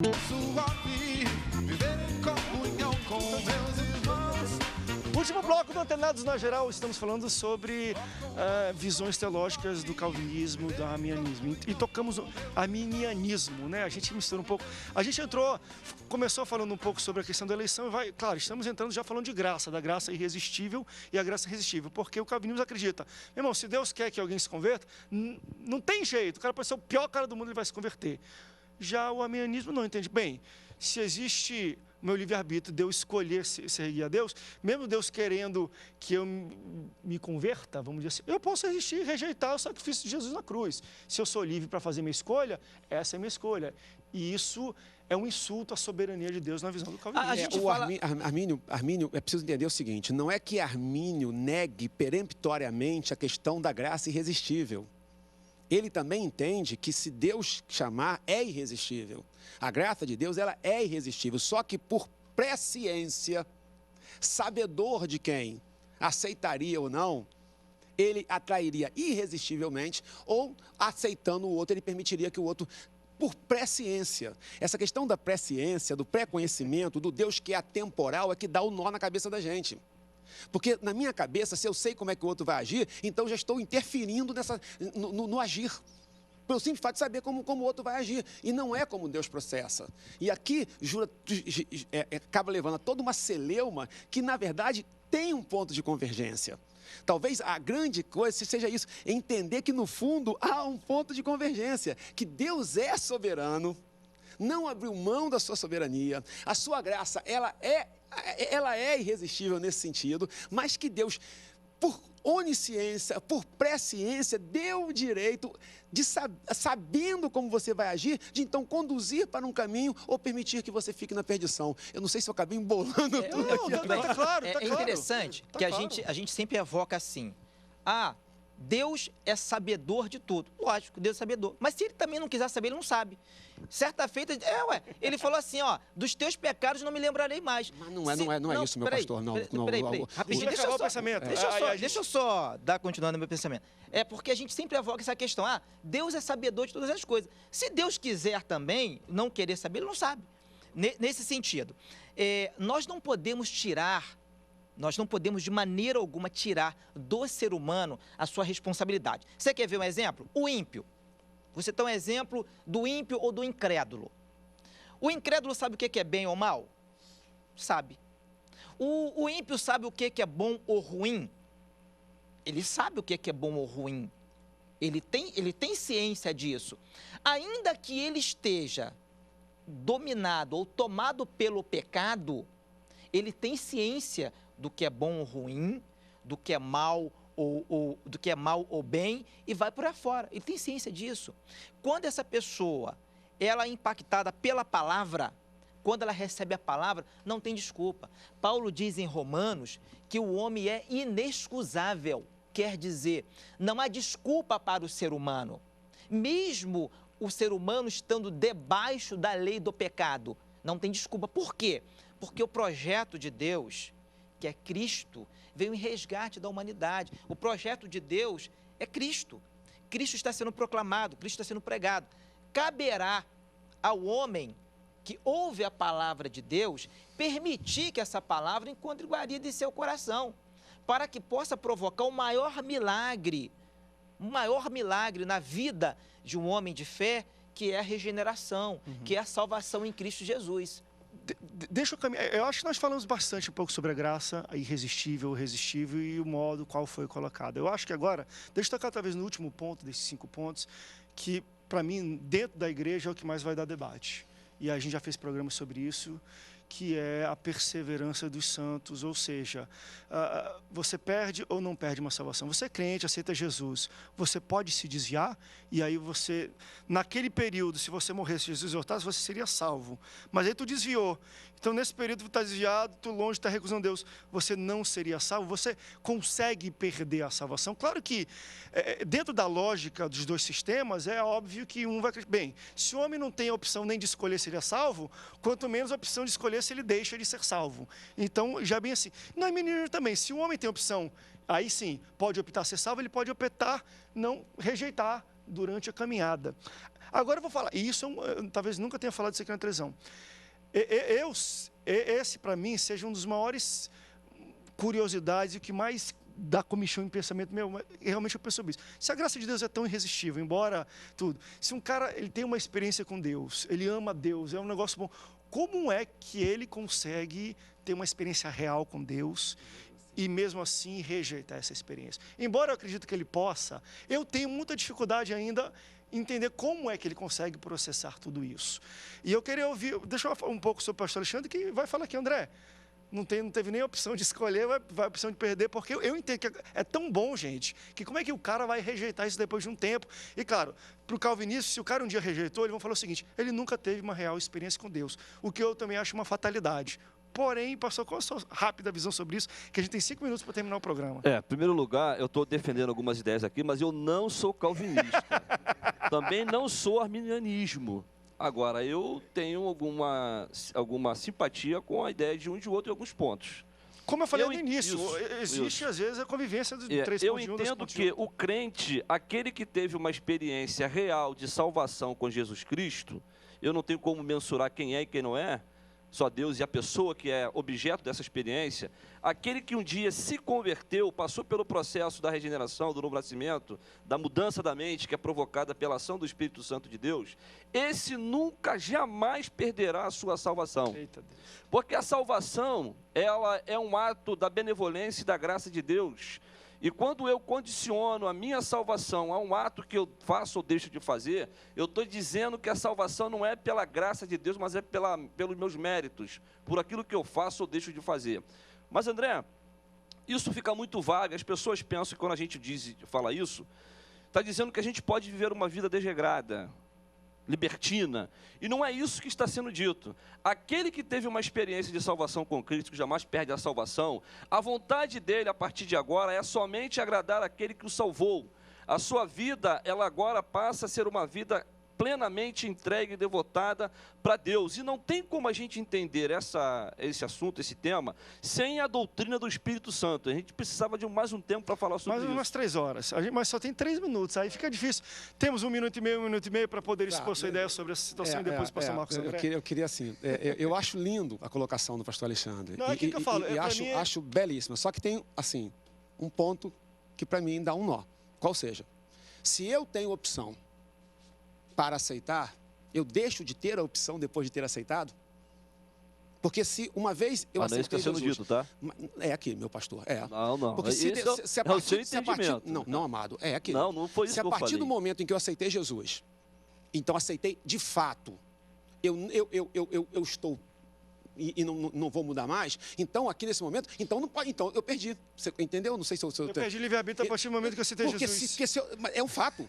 Suave, viver em comunhão com meus irmãos. Último bloco do Antenados na Geral, estamos falando sobre visões teológicas do calvinismo, do arminianismo. E tocamos o arminianismo, né? A gente mistura um pouco. A gente começou falando um pouco sobre a questão da eleição e claro, estamos entrando já falando de graça, da graça irresistível e a graça irresistível, porque o calvinismo acredita, meu irmão, se Deus quer que alguém se converta, não tem jeito, o cara pode ser o pior cara do mundo, ele vai se converter. Já o arminianismo não entende bem. Se existe o meu livre-arbítrio de eu escolher seguir a Deus, mesmo Deus querendo que eu me converta, vamos dizer assim, eu posso resistir e rejeitar o sacrifício de Jesus na cruz. Se eu sou livre para fazer minha escolha, essa é a minha escolha. E isso é um insulto à soberania de Deus na visão do calvinismo. Armínio, é preciso entender o seguinte, não é que Armínio negue peremptoriamente a questão da graça irresistível. Ele também entende que se Deus chamar, é irresistível. A graça de Deus, ela é irresistível. Só que por presciência, sabedor de quem aceitaria ou não, ele atrairia irresistivelmente, ou aceitando o outro, ele permitiria que o outro, por presciência. Essa questão da presciência, do pré-conhecimento, do Deus que é atemporal, é que dá o nó na cabeça da gente. Porque na minha cabeça, se eu sei como é que o outro vai agir, então já estou interferindo no agir. Pelo simples fato de saber como o outro vai agir. E não é como Deus processa. E aqui acaba levando a toda uma celeuma que, na verdade, tem um ponto de convergência. Talvez a grande coisa seja isso, entender que, no fundo, há um ponto de convergência. Que Deus é soberano, não abriu mão da sua soberania, a sua graça, ela é irresistível nesse sentido, mas que Deus, por onisciência, por presciência, deu o direito de, sabendo como você vai agir, de então conduzir para um caminho ou permitir que você fique na perdição. Eu não sei se eu acabei embolando tudo aqui. Tá claro, É interessante que a gente sempre evoca assim, Deus é sabedor de tudo. Lógico, Deus é sabedor. Mas se ele também não quiser saber, ele não sabe. Certa feita, ele falou assim, dos teus pecados não me lembrarei mais. Mas não é isso, meu pastor. Peraí. Rapidinho, deixa eu só, pensamento. Deixa eu só dar continuando no meu pensamento. É porque a gente sempre evoca essa questão, Deus é sabedor de todas as coisas. Se Deus quiser também não querer saber, ele não sabe. Nesse sentido, nós não podemos de maneira alguma tirar do ser humano a sua responsabilidade. Você quer ver um exemplo? O ímpio. Você tem um exemplo do ímpio ou do incrédulo. O incrédulo sabe o que é bem ou mal? Sabe. O ímpio sabe o que é bom ou ruim? Ele sabe o que é bom ou ruim. Ele tem ciência disso. Ainda que ele esteja dominado ou tomado pelo pecado, ele tem ciência do que é bom ou ruim, do que é mal do que é mal ou bem, e vai por aí fora. Ele tem ciência disso. Quando essa pessoa, ela é impactada pela palavra, quando ela recebe a palavra, não tem desculpa. Paulo diz em Romanos que o homem é inexcusável, quer dizer, não há desculpa para o ser humano. Mesmo o ser humano estando debaixo da lei do pecado, não tem desculpa. Por quê? Porque o projeto de Deus, que é Cristo, veio em resgate da humanidade. O projeto de Deus é Cristo. Cristo está sendo proclamado, Cristo está sendo pregado. Caberá ao homem que ouve a palavra de Deus permitir que essa palavra encontre guarida em seu coração, para que possa provocar o maior milagre na vida de um homem de fé, que é a regeneração, que é a salvação em Cristo Jesus. Deixa eu caminhar. Eu acho que nós falamos bastante um pouco sobre a graça, a irresistível, o resistível e o modo qual foi colocado. Eu acho que agora, deixa eu tocar talvez no último ponto desses 5 pontos, que para mim, dentro da igreja, é o que mais vai dar debate. E a gente já fez programas sobre isso, que é a perseverança dos santos, ou seja, você perde ou não perde uma salvação. Você é crente, aceita Jesus, você pode se desviar, e aí você, naquele período, se você morresse, se Jesus voltasse, você seria salvo. Mas aí tu desviou. Então, nesse período, tu está desviado, tu longe, está recusando Deus, você não seria salvo, você consegue perder a salvação. Claro que, dentro da lógica dos dois sistemas, é óbvio que um vai... Bem, se o homem não tem a opção nem de escolher se ele é salvo, quanto menos a opção de escolher se ele deixa de ser salvo. Então, já bem assim. Na menina também, se o homem tem a opção, aí sim, pode optar ser salvo, ele pode optar não rejeitar, durante a caminhada. Agora eu vou falar, e isso eu talvez nunca tenha falado isso aqui na televisão. Esse, para mim, seja um dos maiores curiosidades e o que mais dá comichão em pensamento meu. Realmente eu penso sobre isso. Se a graça de Deus é tão irresistível, embora tudo, se um cara ele tem uma experiência com Deus, ele ama Deus, é um negócio bom, como é que ele consegue ter uma experiência real com Deus e mesmo assim rejeitar essa experiência? Embora eu acredito que ele possa, eu tenho muita dificuldade ainda em entender como é que ele consegue processar tudo isso. E eu queria ouvir, deixa eu falar um pouco sobre o pastor Alexandre, que vai falar aqui, André. Não teve nem a opção de escolher, vai a opção de perder, porque eu entendo que é tão bom, gente, que como é que o cara vai rejeitar isso depois de um tempo? E claro, para o calvinista, se o cara um dia rejeitou, eles vão falar o seguinte: ele nunca teve uma real experiência com Deus, o que eu também acho uma fatalidade. Porém, pastor, qual a sua rápida visão sobre isso? Que a gente tem 5 minutos para terminar o programa. Em primeiro lugar, eu estou defendendo algumas ideias aqui, mas eu não sou calvinista. Também não sou arminianismo. Agora, eu tenho alguma simpatia com a ideia de um e de outro em alguns pontos. Como eu falei no início, existe às vezes a convivência dos três pontos de um. Eu entendo que o crente, aquele que teve uma experiência real de salvação com Jesus Cristo, eu não tenho como mensurar quem é e quem não é, só Deus e a pessoa que é objeto dessa experiência, aquele que um dia se converteu, passou pelo processo da regeneração, do novo nascimento, da mudança da mente, que é provocada pela ação do Espírito Santo de Deus, esse nunca, jamais perderá a sua salvação. Eita Deus. Porque a salvação, ela é um ato da benevolência e da graça de Deus. E quando eu condiciono a minha salvação a um ato que eu faço ou deixo de fazer, eu estou dizendo que a salvação não é pela graça de Deus, mas é pelos meus méritos, por aquilo que eu faço ou deixo de fazer. Mas, André, isso fica muito vago. As pessoas pensam que quando a gente fala isso, está dizendo que a gente pode viver uma vida desregrada, libertina, e não é isso que está sendo dito. Aquele que teve uma experiência de salvação com Cristo, que jamais perde a salvação, a vontade dele a partir de agora é somente agradar aquele que o salvou. A sua vida, ela agora passa a ser uma vida plenamente entregue e devotada para Deus. E não tem como a gente entender esse assunto, esse tema, sem a doutrina do Espírito Santo. A gente precisava de mais um tempo para falar sobre isso. Mais umas 3 horas. Mas só tem 3 minutos, aí fica difícil. Temos 1 minuto e meio para poder expor sua ideia sobre essa situação e depois o pastor Marcos André. Eu queria assim, eu acho lindo a colocação do pastor Alexandre. Não, é que eu falo. Acho belíssima. Só que tem, assim, um ponto que para mim dá um nó. Qual seja? Se eu tenho opção para aceitar, eu deixo de ter a opção depois de ter aceitado? Porque se uma vez eu aceitei Jesus... Não é isso que está sendo dito, tá? É aqui, meu pastor, Não. Porque se a partir... Não, amado, é aqui. Não foi isso que eu falei. Se a partir do momento em que eu aceitei Jesus, então aceitei de fato, eu estou e não vou mudar mais, então aqui nesse momento, então não pode, então eu perdi. Você entendeu? Não sei se eu perdi livre-arbítrio a partir do momento que eu aceitei Jesus. É um fato.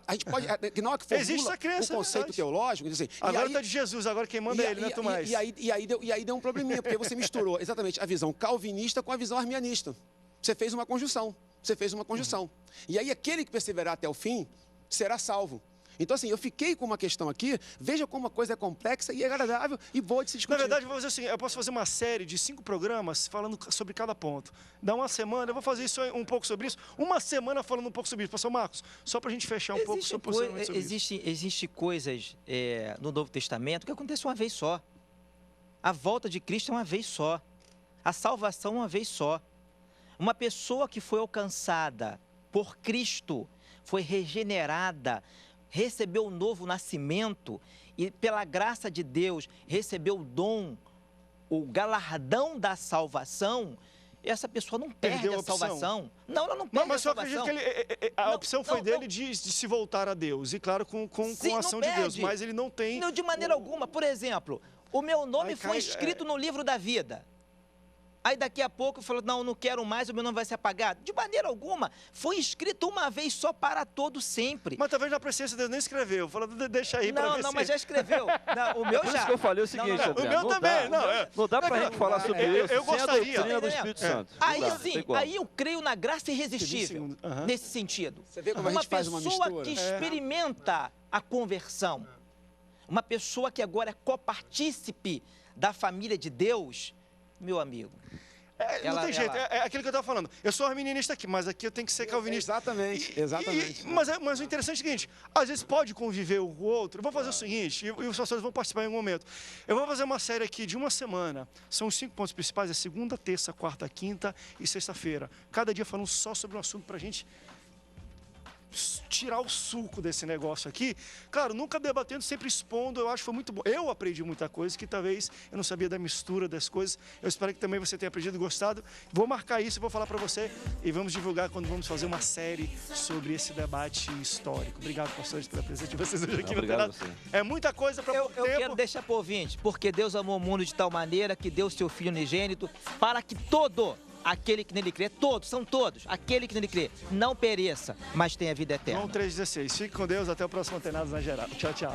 A gente pode, que na hora que formula o conceito teológico, diz assim, agora está de Jesus, agora quem manda é ele, não é tu mais. E aí deu um probleminha, porque você misturou exatamente a visão calvinista com a visão arminianista. Você fez uma conjunção. E aí aquele que perseverar até o fim será salvo. Então, assim, eu fiquei com uma questão aqui, veja como a coisa é complexa e agradável e boa de se discutir. Na verdade, eu vou fazer assim, eu posso fazer uma série de 5 programas falando sobre cada ponto. Dá uma semana, eu vou fazer isso um pouco sobre isso, uma semana falando um pouco sobre isso. Pastor Marcos, só para a gente fechar um pouco sobre isso. Existem coisas no Novo Testamento que acontecem uma vez só. A volta de Cristo é uma vez só. A salvação é uma vez só. Uma pessoa que foi alcançada por Cristo, foi regenerada, recebeu um novo nascimento e, pela graça de Deus, recebeu o dom, o galardão da salvação, essa pessoa não perde a salvação. Não, ela não perde a salvação. Mas eu acredito que a opção foi dele de se voltar a Deus. E, claro, com a ação de Deus. Mas ele não tem... Não, de maneira alguma. Por exemplo, o meu nome foi escrito no livro da vida. Aí daqui a pouco falou, não quero mais, o meu nome vai ser apagado. De maneira alguma, foi escrito uma vez só para todo sempre. Mas talvez na presença de Deus nem esceveu. Falou, deixa aí para ver Não, mas já escreveu. Não, o meu Por já. isso que eu falei o seguinte, André, o meu também. Não dá para a gente falar sobre isso eu gostaria. sem a doutrina do Espírito Santo. Aí eu creio na graça irresistível, nesse sentido. Você vê como a gente faz uma mistura? Uma pessoa que experimenta a conversão, uma pessoa que agora é copartícipe da família de Deus, meu amigo. Não tem jeito, é aquilo que eu estava falando. Eu sou arminianista aqui, mas aqui eu tenho que ser calvinista. Exatamente. Mas o interessante é o seguinte, às vezes pode conviver um com o outro. Eu vou fazer o seguinte, e os pastores vão participar em algum momento. Eu vou fazer uma série aqui de uma semana. São os 5 pontos principais, é segunda, terça, quarta, quinta e sexta-feira. Cada dia falando só sobre um assunto para a gente tirar o suco desse negócio aqui. Claro, nunca debatendo, sempre expondo, eu acho que foi muito bom. Eu aprendi muita coisa que talvez eu não sabia da mistura das coisas. Eu espero que também você tenha aprendido e gostado. Vou marcar isso e vou falar para você e vamos divulgar quando vamos fazer uma série sobre esse debate histórico. Obrigado, pastores, pela presença de vocês hoje aqui. Obrigado a você. É muita coisa para pouco Eu tempo. quero deixar por ouvinte, porque Deus amou o mundo de tal maneira que deu seu Filho unigênito para que aquele que nele crê, são todos, aquele que nele crê, não pereça, mas tenha vida eterna. João 3,16. Fique com Deus, até o próximo Antenados na Geral. Tchau, tchau.